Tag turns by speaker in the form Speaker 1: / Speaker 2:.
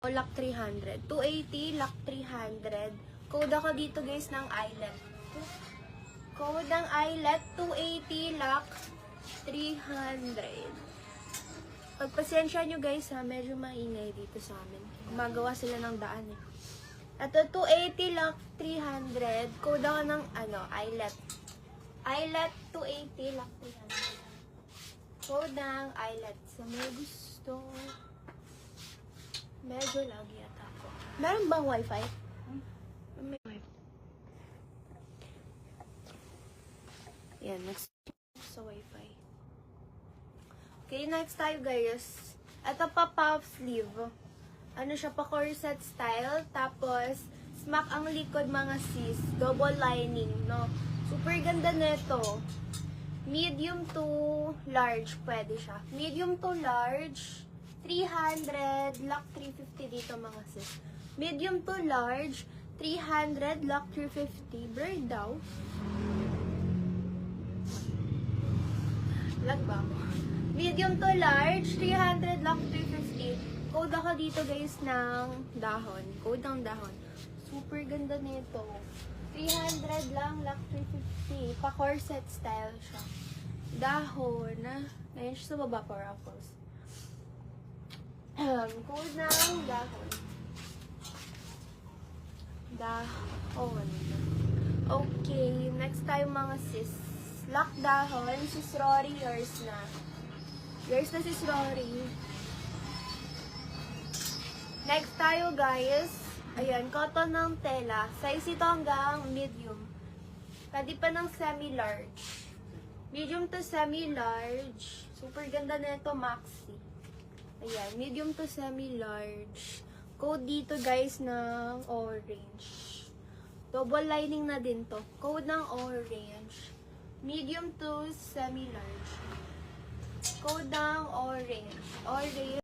Speaker 1: Lock 300. 280, lock 300. Code ako dito guys ng eyelet. Code ng eyelet, 280, lock 300. Pagpasensya nyo guys ha, medyo maingay dito sa amin. Gumagawa sila ng daan eh. Ito, 280, lock 300. Code ako ng eyelet. Eyelet, 280, lock 300. Code ng eyelet. Sa may gusto. Medyo lagi yata ako. Meron bang wifi? May wifi. Yan, next sa wifi. Okay, next tayo guys. Ito pa puff sleeve. Ano siya pa corset style. Tapos, smack ang likod mga sis. Double lining, no? Super ganda nito. Medium to large, pwede siya. Medium to large, 300, lock 350 dito mga sis. Medium to large, 300, lock 350. Bird daw. Lag ba ako? Medium to large, 300, lock 350. Code ako dito guys ng dahon. Code ng dahon. Super ganda nito. 300 lang, lock 350. Pa-corset style siya. Dahon. Ngayon siya sa baba pa ruffles. Code ng dahon. Dahon. Okay, next tayo mga sis. Lock dahon. Sis Rory, yours na. Yours na sis Rory. Next tayo guys. Ayan, cotton ng tela. Size ito hanggang medium. Pwede pa ng semi-large. Medium to semi-large. Super ganda na ito, maxi. Ayan, medium to semi-large. Code dito guys ng orange. Double lining na din to. Code ng orange. Medium to semi-large. Code ng orange. Orange.